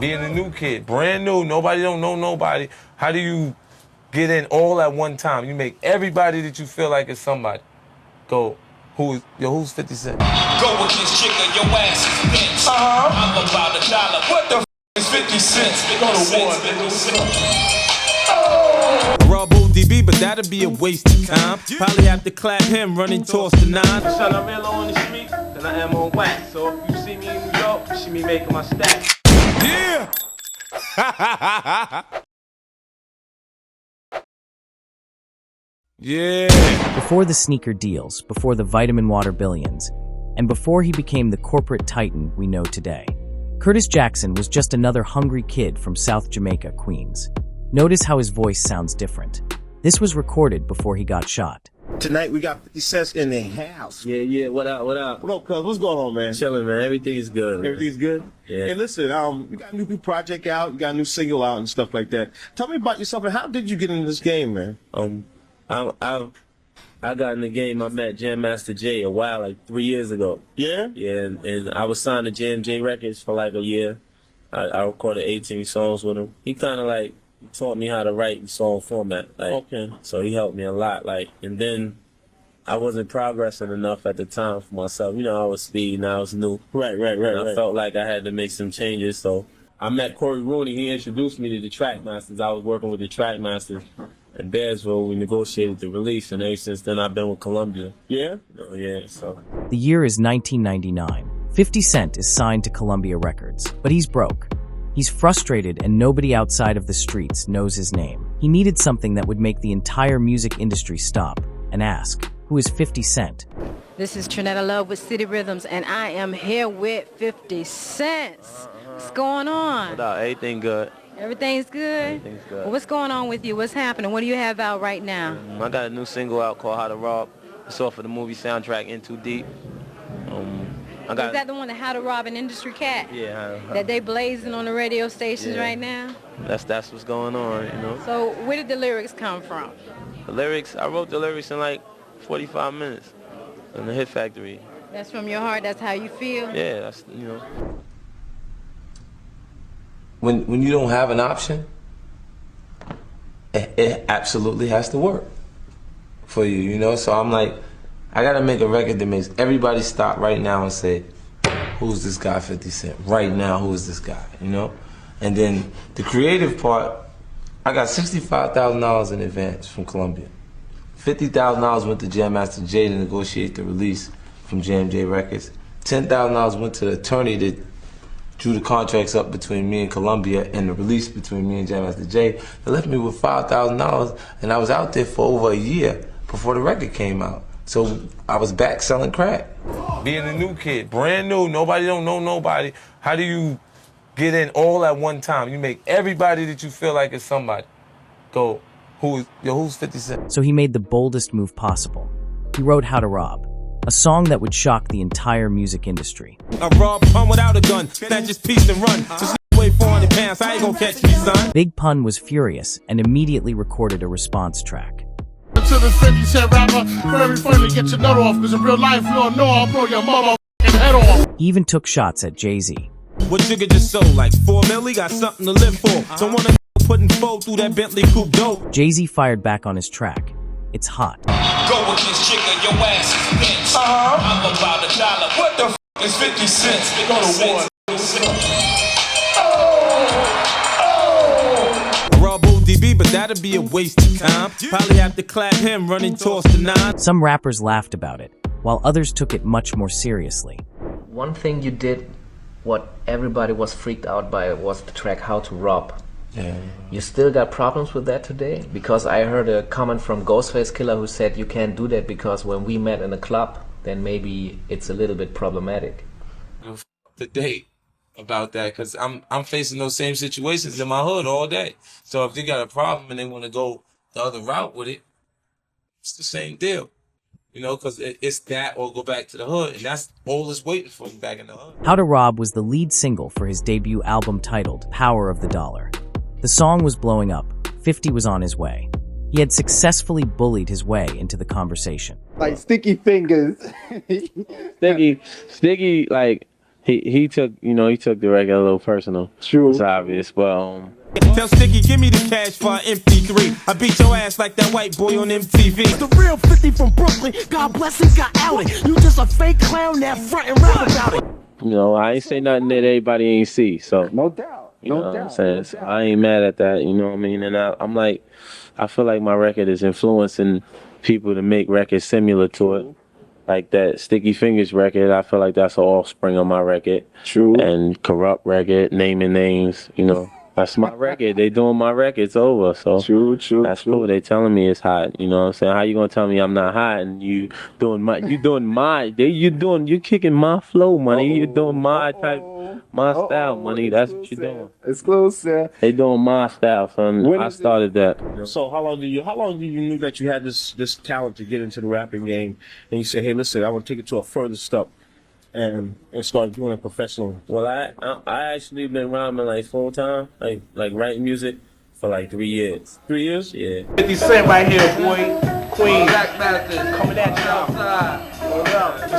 being a new kid, brand new, nobody don't know nobody. How do you get in all at one time? You make everybody that you feel like is somebody go, who's 50 Cent? Go against Trigger, your ass is bitch. I'm about $1. What the is 50 cents? Go to one. Rob ODB, but that'd be a waste of time. Probably have to clap him running toss the 9. Son, I'm real on the street than I am on wax. So if you see me in New York, you see me making my stack. Yeah! Yeah! Before the sneaker deals, before the vitamin water billions, and before he became the corporate titan we know today, Curtis Jackson was just another hungry kid from South Jamaica, Queens. Notice how his voice sounds different. This was recorded before he got shot. Tonight we got 50 Cent in the house. Yeah, what up? What up, cuz? What's going on, man? Chilling, man. Everything is good. Man. Everything's good? Yeah. Hey, listen, you got a new project out, you got a new single out and stuff like that. Tell me about yourself and how did you get into this game, man? I got in the game. I met Jam Master Jay a while, like 3 years ago. Yeah? Yeah, and I was signed to JMJ Records for like a year. I recorded 18 songs with him. He kind of like taught me how to write in song format. Like, okay. So he helped me a lot. Like, and then I wasn't progressing enough at the time for myself. You know, I was speeding, I was new. Right. I felt like I had to make some changes. So I met Corey Rooney. He introduced me to the Trackmasters. I was working with the Trackmasters in Bearsville. We negotiated the release, and ever since then I've been with Columbia. Yeah? Oh, yeah, so. The year is 1999. 50 Cent is signed to Columbia Records, but he's broke. He's frustrated and nobody outside of the streets knows his name. He needed something that would make the entire music industry stop and ask, who is 50 Cent? This is Trinetta Love with City Rhythms, and I am here with 50 Cent. What's going on? What up? Everything good. Everything's good? Everything's good. Well, what's going on with you? What's happening? What do you have out right now? I got a new single out called How to Rob. It's off of the movie soundtrack In Too Deep. Is that the one that How to Rob an Industry Cat? Yeah. That they blazing on the radio stations right now? That's what's going on, you know. So where did the lyrics come from? The lyrics, I wrote the lyrics in like 45 minutes in the Hit Factory. That's from your heart? That's how you feel? Yeah, that's, you know. When you don't have an option, it absolutely has to work for you, you know? So I'm like, I gotta make a record that makes everybody stop right now and say, who's this guy 50 Cent? Right now, who is this guy, you know? And then the creative part, I got $65,000 in advance from Columbia. $50,000 went to Jam Master Jay to negotiate the release from JMJ Records. $10,000 went to the attorney that drew the contracts up between me and Columbia and the release between me and Jam Master Jay. They left me with $5,000, and I was out there for over a year before the record came out. So I was back selling crack. Being a new kid, brand new, nobody don't know nobody. How do you get in all at one time? You make everybody that you feel like is somebody go, who's 50 Cent? So he made the boldest move possible. He wrote How to Rob, a song that would shock the entire music industry. I rob pun without a gun, that just peace and run. Just weigh 400 pounds, I ain't gonna catch me, son. Big Pun was furious and immediately recorded a response track. To the 50 Cent rapper, very funny to get your nut off, because in real life, you don't know I'll blow your motherfucking head off. He even took shots at Jay-Z. What Jigga just sold, like 4 milli, got something to live for. So wanna putting foe through that Bentley coupe dope. Jay-Z fired back on his track. It's hot. Go against Trigger, your ass is bitch. I'm about $1. What the is 50 cents? Go to one. Rob ODB, but that'd be a waste of time. Probably have to clap him running toss the 9. Some rappers laughed about it, while others took it much more seriously. One thing you did, what everybody was freaked out by, was the track How to Rob. Yeah. You still got problems with that today? Because I heard a comment from Ghostface Killer who said you can't do that because when we met in a club, then maybe it's a little bit problematic. The date about that, because I'm facing those same situations in my hood all day. So if they got a problem and they want to go the other route with it, it's the same deal. You know, because it's that or go back to the hood, and that's all that's waiting for you back in the hood. How to Rob was the lead single for his debut album titled Power of the Dollar. The song was blowing up. 50 was on his way. He had successfully bullied his way into the conversation. Like sticky fingers. Sticky, like, he took the record a little personal. True. It's obvious, but Tell Sticky, give me the cash for an MP3. I beat your ass like that white boy on MTV. The real 50 from Brooklyn, God bless him, got outed. You just a fake clown that front and rap about it. I ain't say nothing that everybody ain't see. So No doubt. you know what I'm saying? So I ain't mad at that. You know what I mean? And I'm like, I feel like my record is influencing people to make records similar to it. Like that Sticky Fingers record, I feel like that's an offspring of my record. True. And Corrupt record, Naming Names, that's my record. They doing my record, it's over. So True. that's cool. They telling me it's hot. You know what I'm saying? How you gonna tell me I'm not hot and you kicking my flow, money. You doing my style, money. That's what you doing. Exclusive. They doing my style, son. I started that. So how long do you knew that you had this talent to get into the rapping game, and you say, hey, listen, I want to take it to a further step, and start doing it professionally? Well, I actually been rhyming like full time, like writing music for like 3 years. 3 years? Yeah. 50 Cent right here, boy. Queen. Coming at you outside.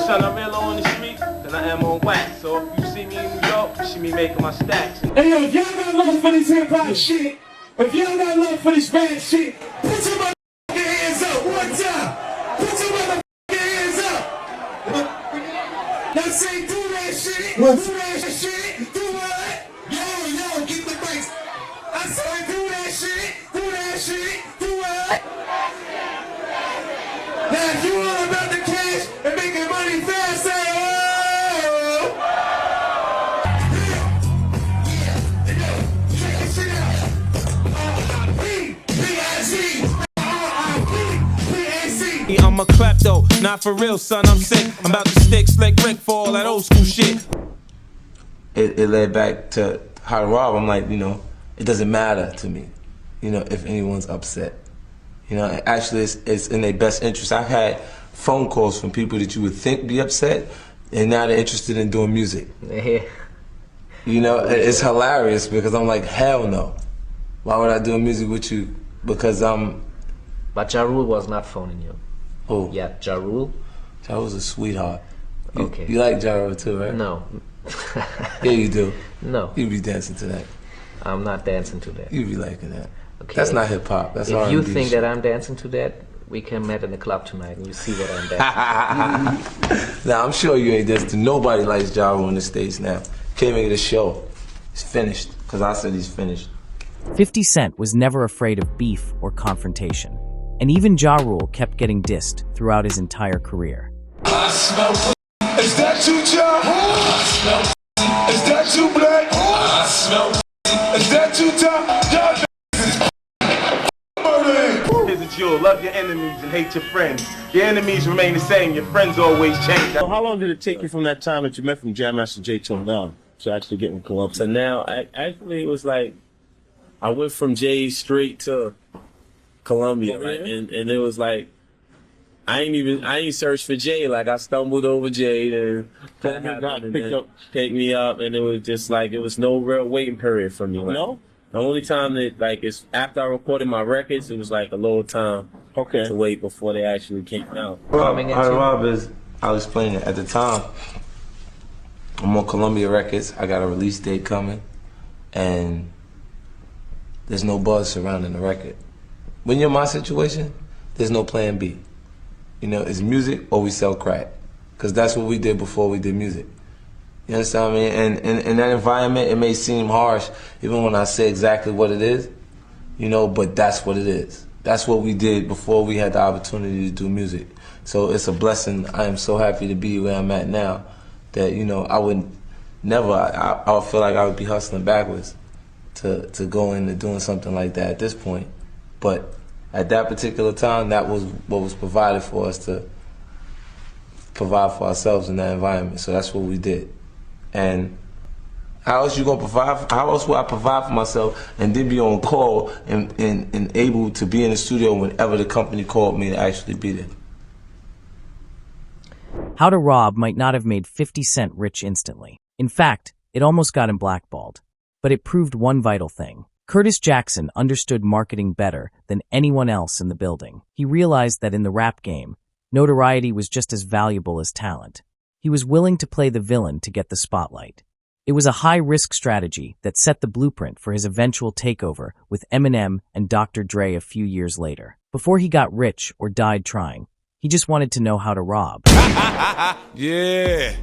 Son, I'm real on the street than I am on wax. So if you see me in New York, you see me making my stacks. Hey, yo, if y'all got love for this hip-hop shit, if y'all got love for this bad shit, put your motherfucking hands up one time. Put your motherfucking hands up. Now say do that shit. Do that shit. Do what? Yo, keep the bass. I said do that shit. Do that shit. Do what? Now if you all about the cash and making money fast, say oh. Check this shit out. R-I-P-P-I-Z. I'm a klepto, not for real, son, I'm sick. I'm about to stick slick Rick for all that old school shit. It led back to how to rob. I'm like, it doesn't matter to me, if anyone's upset. Actually, it's in their best interest. I've had phone calls from people that you would think be upset, and now they're interested in doing music. Yeah. It's hilarious because I'm like, hell no. Why would I do music with you? Because But Ja Rule was not phoning you. Oh. Yeah, Ja Rule. Ja Rule's a sweetheart. Okay. You like Ja Rule too, right? No. Yeah, you do. No. You be dancing to that. I'm not dancing to that. You be liking that. Okay. That's not hip hop. That's If R&B you think shit. that I'm dancing to that, we can meet in the club tonight and you see what I'm dancing. Now I'm sure you ain't dancing to nobody likes Ja Rule in the States now. Can't even get a show. It's finished. Because I said he's finished. 50 Cent was never afraid of beef or confrontation. And even Ja Rule kept getting dissed throughout his entire career. I smell. Is that you, Ja? I smell. Is that you, Black? I smell. Is that you, Tom? Isn't you love your enemies and hate your friends? Your enemies remain the same, your friends always change. So how long did it take you from that time that you met from Jam Master Jay till now to actually get in Columbus? So now, actually, it was like, I went from Jay straight to Columbia, right? And it was like, I ain't searched for Jay. Like, I stumbled over Jay, and picked me up, and it was just like, it was no real waiting period for me. Like, No? The only time that, it's after I recorded my records, it was like a little time to wait before they actually came out. Rob is, I was playing it at the time. I'm on Columbia Records. I got a release date coming, and there's no buzz surrounding the record. When you're in my situation, there's no plan B. It's music or we sell crack. Because that's what we did before we did music. You understand what I mean? And in that environment, it may seem harsh, even when I say exactly what it is, but that's what it is. That's what we did before we had the opportunity to do music. So it's a blessing. I am so happy to be where I'm at now that, I would never, I would feel like I would be hustling backwards to go into doing something like that at this point. But at that particular time, that was what was provided for us to provide for ourselves in that environment. So that's what we did. And how else you gonna provide? How else would I provide for myself and then be on call and able to be in the studio whenever the company called me to actually be there? How to Rob might not have made 50 Cent rich instantly. In fact, it almost got him blackballed. But it proved one vital thing. Curtis Jackson understood marketing better than anyone else in the building. He realized that in the rap game, notoriety was just as valuable as talent. He was willing to play the villain to get the spotlight. It was a high-risk strategy that set the blueprint for his eventual takeover with Eminem and Dr. Dre a few years later. Before he got rich or died trying, he just wanted to know how to rob. Yeah.